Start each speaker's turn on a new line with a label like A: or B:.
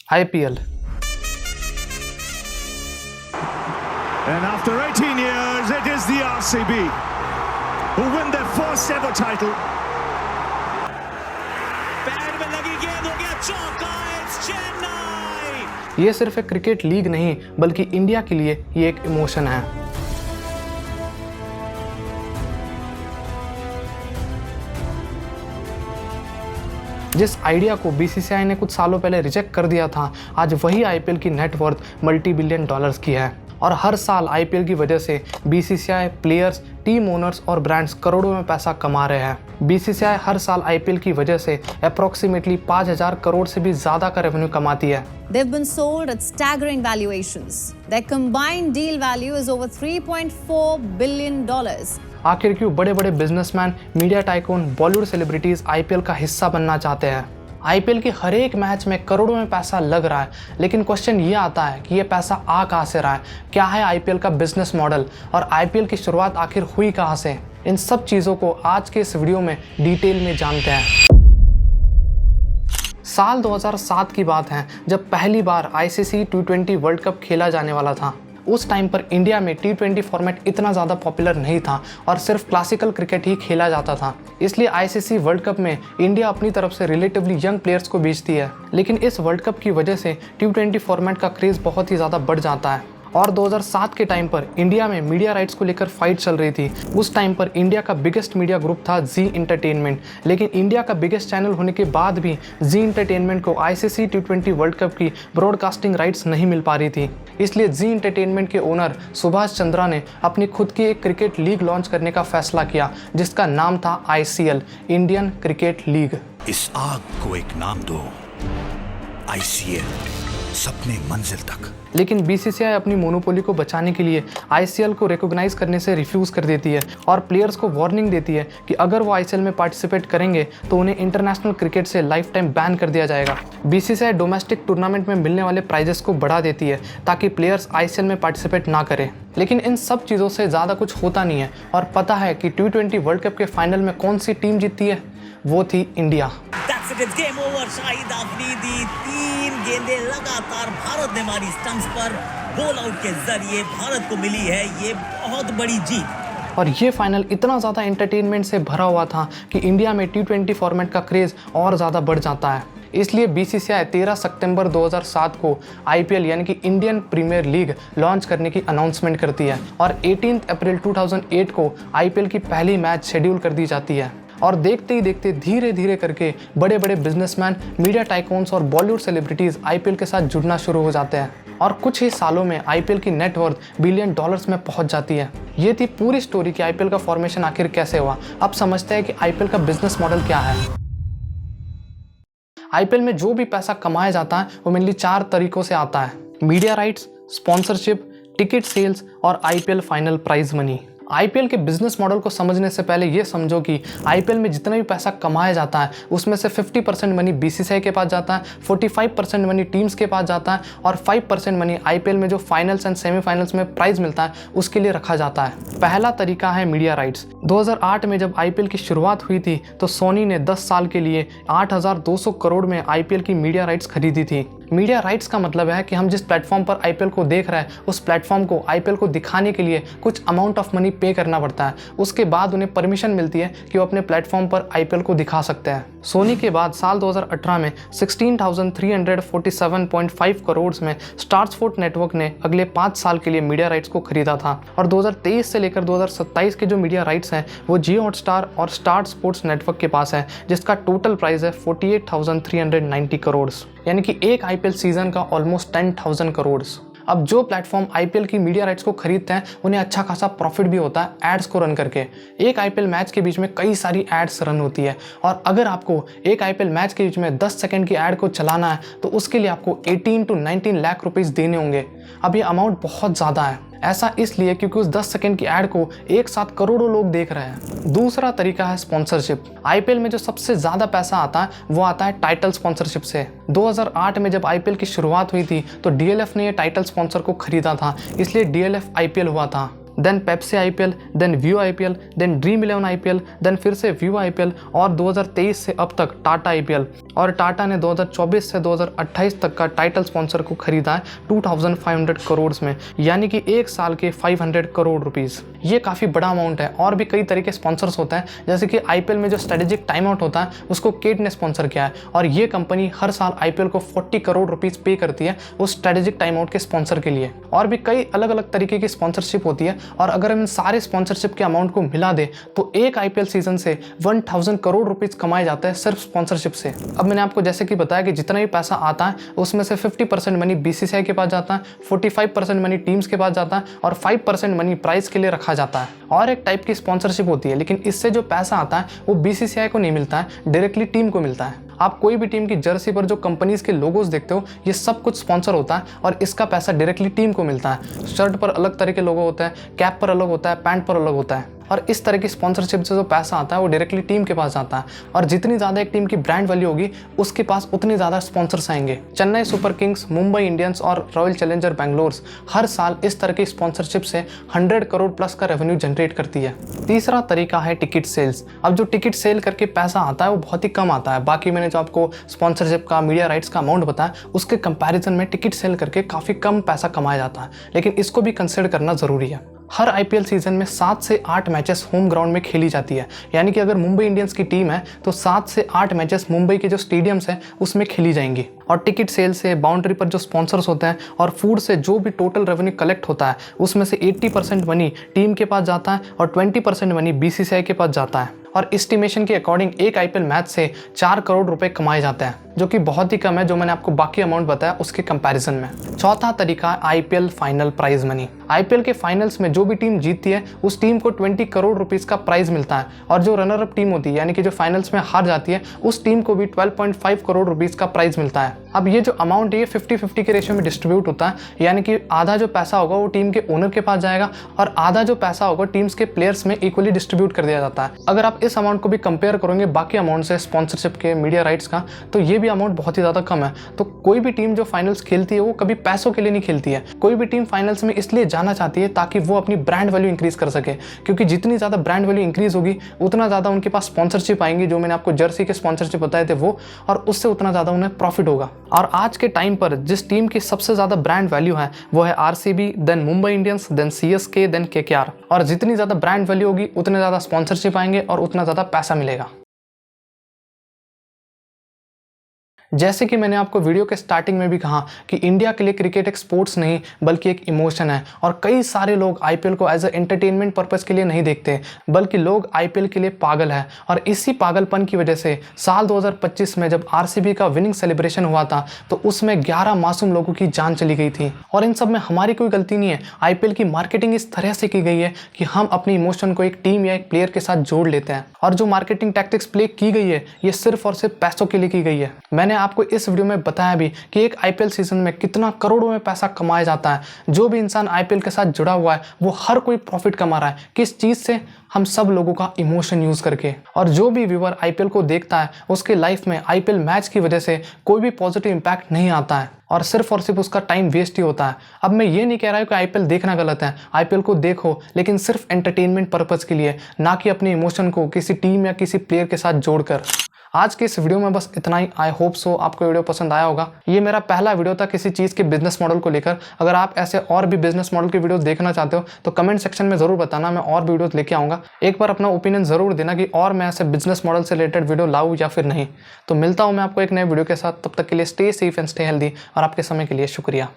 A: IPL।
B: And after 18 years, it is the RCB who win their first ever title.
C: पैर में लगी गेंद, हो गया चौका, it's चेन्नई।
A: ये सिर्फ एक क्रिकेट लीग नहीं बल्कि इंडिया के लिए ये एक इमोशन है। जिस आइडिया को बीसीसीआई ने कुछ सालों पहले रिजेक्ट कर दिया था, आज वही आईपीएल की नेटवर्थ मल्टी बिलियन डॉलर्स की है। और हर साल आईपीएल की वजह से बीसीसीआई, प्लेयर्स, टीम ओनर्स और ब्रांड्स करोड़ों में पैसा कमा रहे हैं। बीसीसीआई हर साल आईपीएल की वजह से अप्रोक्सीमेटली 5,000 करोड़ से भी ज़्यादा का रेवेन्यू कमाती है।
D: They've been sold at staggering valuations. Their combined deal value is over $3.4 billion.
A: आखिर क्यों बड़े बड़े businessman, media tycoon, Bollywood celebrities IPL का हिस्सा बनना चाहते हैं? आईपीएल के हर एक मैच में करोड़ों में पैसा लग रहा है, लेकिन क्वेश्चन ये आता है कि ये पैसा आ कहाँ से रहा है, क्या है आईपीएल का बिजनेस मॉडल और आईपीएल की शुरुआत आखिर हुई कहाँ से? इन सब चीज़ों को आज के इस वीडियो में डिटेल में जानते हैं। साल 2007 की बात है जब पहली बार आईसीसी T20 वर्ल्ड कप खेला जाने वाला था। उस टाइम पर इंडिया में T20 फॉर्मेट इतना ज़्यादा पॉपुलर नहीं था और सिर्फ क्लासिकल क्रिकेट ही खेला जाता था। इसलिए आईसीसी वर्ल्ड कप में इंडिया अपनी तरफ से रिलेटिवली यंग प्लेयर्स को भेजती है, लेकिन इस वर्ल्ड कप की वजह से T20 फॉर्मेट का क्रेज़ बहुत ही ज़्यादा बढ़ जाता है। और 2007 के टाइम पर इंडिया में मीडिया राइट्स को लेकर फाइट चल रही थी। उस टाइम पर इंडिया का बिगेस्ट मीडिया ग्रुप था जी इंटरटेनमेंट, लेकिन इंडिया का बिगेस्ट चैनल होने के बाद भी जी इंटरटेनमेंट को आईसीसी T20 वर्ल्ड कप की ब्रॉडकास्टिंग राइट्स नहीं मिल पा रही थी। इसलिए जी इंटरटेनमेंट के ओनर सुभाष चंद्रा ने अपनी खुद की एक क्रिकेट लीग लॉन्च करने का फैसला किया, जिसका नाम था ICL, इंडियन क्रिकेट लीग।
E: इस आग को एक नाम दो, ICL, सपने मंजिल तक।
A: लेकिन बीसीसीआई अपनी मोनोपोली को बचाने के लिए ICL को रिकॉग्नाइज करने से रिफ्यूज़ कर देती है और प्लेयर्स को वार्निंग देती है कि अगर वो ICL में पार्टिसिपेट करेंगे तो उन्हें इंटरनेशनल क्रिकेट से लाइफ टाइम बैन कर दिया जाएगा। बीसीसीआई डोमेस्टिक टूर्नामेंट में मिलने वाले प्राइजेस को बढ़ा देती है ताकि प्लेयर्स ICL में पार्टिसिपेट ना करें। लेकिन इन सब चीज़ों से ज़्यादा कुछ होता नहीं है और पता है कि T20 वर्ल्ड कप के फाइनल में कौन सी टीम जीतती है? वो थी India.
C: That's it, it's game over. Shahid Afridi 3 गेंदें लगातार भारत ने मारी स्टंप्स पर, बॉल आउट के जरिए भारत को मिली है ये बहुत बड़ी जीत।
A: और ये फाइनल इतना ज़्यादा एंटरटेनमेंट से भरा हुआ था कि इंडिया में T20 फॉर्मेट का क्रेज़ और ज़्यादा बढ़ जाता है। इसलिए बीसीसीआई 13 सितंबर 2007 को IPL यानी कि इंडियन प्रीमियर लीग लॉन्च करने की अनाउंसमेंट करती है और 18 अप्रैल 2008 को IPL की पहली मैच शेड्यूल कर दी जाती है। और देखते ही देखते धीरे धीरे करके बड़े बड़े बिजनेसमैन, मीडिया टाइकून्स और बॉलीवुड सेलिब्रिटीज़ IPL के साथ जुड़ना शुरू हो जाते हैं और कुछ ही सालों में IPL की नेटवर्थ बिलियन डॉलर्स में पहुंच जाती है। ये थी पूरी स्टोरी कि IPL का फॉर्मेशन आखिर कैसे हुआ। अब समझते हैं कि IPL का बिजनेस मॉडल क्या है। IPL में जो भी पैसा कमाया जाता है वो मेनली 4 तरीकों से आता है: media rights, sponsorship, ticket sales और IPL final prize money. IPL के बिजनेस मॉडल को समझने से पहले ये समझो कि IPL में जितना भी पैसा कमाया जाता है उसमें से 50% मनी बीसीसीआई के पास जाता है, 45% मनी टीम्स के पास जाता है और 5% मनी IPL में जो फाइनल्स एंड सेमीफाइनल्स में प्राइज मिलता है उसके लिए रखा जाता है। पहला तरीका है मीडिया राइट्स। 2008 में जब IPL की शुरुआत हुई थी तो सोनी ने 10 साल के लिए 8,200 करोड़ में IPL की मीडिया राइट्स खरीदी थी। मीडिया राइट्स का मतलब है कि हम जिस प्लेटफॉर्म पर IPL को देख रहे हैं उस प्लेटफॉर्म को IPL को दिखाने के लिए कुछ अमाउंट ऑफ मनी पे करना पड़ता है। उसके बाद उन्हें परमिशन मिलती है कि वो अपने प्लेटफॉर्म पर IPL को दिखा सकते हैं। सोनी के बाद साल 2018 में 16,347.5 करोड़ में स्टार स्पोर्ट नेटवर्क ने अगले 5 साल के लिए मीडिया राइट्स को खरीदा था और 2023 से लेकर 2027 के जो मीडिया राइट्स हैं वो जियो हॉटस्टार और स्टार स्पोर्ट्स नेटवर्क के पास है, जिसका टोटल प्राइस है 48,390 करोड़, यानी कि एक IPL सीजन का ऑलमोस्ट 10,000 करोड़। अब जो प्लेटफॉर्म IPL की मीडिया राइट्स को खरीदते हैं उन्हें अच्छा खासा प्रॉफिट भी होता है एड्स को रन करके। एक IPL मैच के बीच में कई सारी एड्स रन होती है और अगर आपको एक IPL मैच के बीच में 10 सेकंड की एड को चलाना है तो उसके लिए आपको 18 to 19 लाख रुपीस देने होंगे। अब ये अमाउंट बहुत ज़्यादा है। ऐसा इसलिए क्योंकि उस 10 सेकंड की एड को एक साथ करोड़ों लोग देख रहे हैं। दूसरा तरीका है स्पॉन्सरशिप। IPL में जो सबसे ज़्यादा पैसा आता है वो आता है टाइटल स्पॉन्सरशिप से। 2008 में जब IPL की शुरुआत हुई थी तो DLF ने ये टाइटल स्पॉन्सर को खरीदा था, इसलिए DLF IPL हुआ था। Then Pepsi IPL, then Vivo IPL, then Dream 11 IPL, then फिर से व्यू IPL और 2023 से अब तक टाटा IPL। और टाटा ने 2024 से 2028 तक का टाइटल स्पॉन्सर को खरीदा है 2500 करोड़ में, यानी कि एक साल के 500 करोड़ रुपीस। ये काफ़ी बड़ा अमाउंट है। और भी कई तरह के स्पॉन्सर्स होते हैं, जैसे कि IPL में जो स्ट्रेटेजिक टाइम आउट होता है उसको केट ने स्पॉन्सर किया है और ये कंपनी हर साल IPL को 40 करोड़ रुपीस पे करती है उस स्ट्रेटेजिक टाइम आउट के स्पॉन्सर के लिए। और भी कई अलग अलग तरीके की स्पॉन्सरशिप होती है और अगर हम इन सारे स्पॉन्सरशिप के अमाउंट को मिला दे तो एक IPL सीजन से 1000 करोड़ रुपीस कमाए जाते हैं सिर्फ स्पॉन्सरशिप से। अब मैंने आपको जैसे कि बताया कि जितना भी पैसा आता है उसमें से 50% मनी BCCI के पास जाता है, 45% मनी टीम्स के पास जाता है और 5% मनी प्राइज के लिए रखा जाता है। और एक टाइप की स्पॉन्सरशिप होती है, लेकिन इससे जो पैसा आता है वो BCCI को नहीं मिलता है, डायरेक्टली टीम को मिलता है। आप कोई भी टीम की जर्सी पर जो कंपनीज के लोगोस देखते हो ये सब कुछ स्पॉन्सर होता है और इसका पैसा डायरेक्टली टीम को मिलता है। शर्ट पर अलग तरह के लोगो होते हैं, कैप पर अलग होता है, पैंट पर अलग होता है और इस तरह की स्पॉन्सरशिप से जो पैसा आता है वो डायरेक्टली टीम के पास जाता है। और जितनी ज़्यादा एक टीम की ब्रांड वैल्यू होगी उसके पास उतने ज़्यादा स्पॉन्सर्स आएंगे। Chennai super Kings, Mumbai Indians और रॉयल चैलेंजर बैंगलोर हर साल इस तरह की स्पॉन्सरशिप से 100 करोड़ प्लस का रेवेन्यू जनरेट करती है। तीसरा तरीका है टिकट सेल्स। अब जो टिकट सेल करके पैसा आता है वो बहुत ही कम आता है। बाकी मैंने जो आपको स्पॉन्सरशिप का, मीडिया राइट्स का अमाउंट बताया उसके कंपैरिजन में टिकट सेल करके काफ़ी कम पैसा कमाया जाता है, लेकिन इसको भी कंसिडर करना ज़रूरी है। हर IPL सीजन में 7 से 8 मैचेस होम ग्राउंड में खेली जाती है, यानी कि अगर मुंबई इंडियंस की टीम है तो 7 से 8 मैचेस मुंबई के जो स्टेडियम्स हैं उसमें खेली जाएंगी। और टिकट सेल से, बाउंड्री पर जो स्पॉन्सर्स होते हैं और फूड से जो भी टोटल रेवेन्यू कलेक्ट होता है उसमें से 80% मनी टीम के पास जाता है और 20% मनी BCCI के पास जाता है। और एस्टिमेशन के अकॉर्डिंग एक IPL मैच से 4 करोड़ रुपए कमाए जाते हैं, जो कि बहुत ही कम है जो मैंने आपको बाकी अमाउंट बताया उसके कंपैरिजन में। चौथा तरीका है IPL final prize money. IPL के फाइनल्स में जो भी टीम जीतती है उस टीम को 20 करोड़ रुपीस का प्राइज मिलता है और जो रनर अप टीम होती है, यानी कि जो फाइनल्स में हार जाती है, उस टीम को भी 12.5 करोड़ रुपीस का प्राइज मिलता है। अब ये जो अमाउंट है ये 50-50 के रेशियो में डिस्ट्रीब्यूट होता है, यानी कि आधा जो पैसा होगा वो टीम के ओनर के पास जाएगा और आधा जो पैसा होगा टीम्स के प्लेयर्स में इक्वली डिस्ट्रीब्यूट कर दिया जाता है। अगर आप इस अमाउंट को भी कंपेयर करोगे बाकी अमाउंट से, स्पॉन्सरशिप के, मीडिया राइट्स का, तो ये भी अमाउंट बहुत ही ज़्यादा कम है। तो कोई भी टीम जो फाइनल्स खेलती है वो कभी पैसों के लिए नहीं खेलती है। कोई भी टीम फाइनल्स में इसलिए जाना चाहती है ताकि वो अपनी ब्रांड वैल्यू इंक्रीज कर सके, क्योंकि जितनी ज़्यादा ब्रांड वैल्यू इंक्रीज होगी उतना ज़्यादा उनके पास स्पॉन्सरशिप आएंगी, जो मैंने आपको जर्सी के स्पॉन्सरशिप बताए थे वो, और उससे उतना ज़्यादा उन्हें प्रॉफिट होगा। और आज के टाइम पर जिस टीम की सबसे ज़्यादा ब्रांड वैल्यू है वो है RCB, then Mumbai Indians, then CSK, then KKR। और जितनी ज़्यादा ब्रांड वैल्यू होगी उतने ज़्यादा स्पॉन्सरशिप आएंगे और उतना ज़्यादा पैसा मिलेगा। जैसे कि मैंने आपको वीडियो के स्टार्टिंग में भी कहा कि इंडिया के लिए क्रिकेट एक स्पोर्ट्स नहीं बल्कि एक इमोशन है और कई सारे लोग IPL को एज ए एंटरटेनमेंट पर्पस के लिए नहीं देखते, बल्कि लोग IPL के लिए पागल है। और इसी पागलपन की वजह से साल 2025 में जब RCB का विनिंग सेलिब्रेशन हुआ था तो उसमें 11 मासूम लोगों की जान चली गई थी। और इन सब में हमारी कोई गलती नहीं है। IPL की मार्केटिंग इस तरह से की गई है कि हम अपनी इमोशन को एक टीम या एक प्लेयर के साथ जोड़ लेते हैं, और जो मार्केटिंग टैक्टिक्स प्ले की गई है ये सिर्फ और सिर्फ पैसों के लिए की गई है। मैंने आपको इस वीडियो में बताया भी कि एक IPL सीजन में कितना करोड़ों में पैसा कमाया जाता है। जो भी इंसान IPL के साथ जुड़ा हुआ है वो हर कोई प्रॉफिट कमा रहा है। किस चीज़ से? हम सब लोगों का इमोशन यूज़ करके। और जो भी व्यूअर IPL को देखता है उसके लाइफ में IPL मैच की वजह से कोई भी पॉजिटिव इंपैक्ट नहीं आता है और सिर्फ उसका टाइम वेस्ट ही होता है। अब मैं ये नहीं कह रहा हूँ कि IPL देखना गलत है, IPL को देखो, लेकिन सिर्फ एंटरटेनमेंट पर्पज़ के लिए, ना कि अपने इमोशन को किसी टीम या किसी प्लेयर के साथ जोड़कर। आज के इस वीडियो में बस इतना ही। आई होप सो आपको वीडियो पसंद आया होगा। ये मेरा पहला वीडियो था किसी चीज़ के बिजनेस मॉडल को लेकर। अगर आप ऐसे और भी बिजनेस मॉडल की वीडियो देखना चाहते हो तो कमेंट सेक्शन में ज़रूर बताना, मैं और वीडियोस लेके आऊँगा। एक बार अपना ओपिनियन ज़रूर देना कि और मैं ऐसे बिजनेस मॉडल से रिलेटेड वीडियो लाऊँ या फिर नहीं। तो मिलता हूँ मैं आपको एक नए वीडियो के साथ। तब तक के लिए stay safe and stay healthy और आपके समय के लिए शुक्रिया।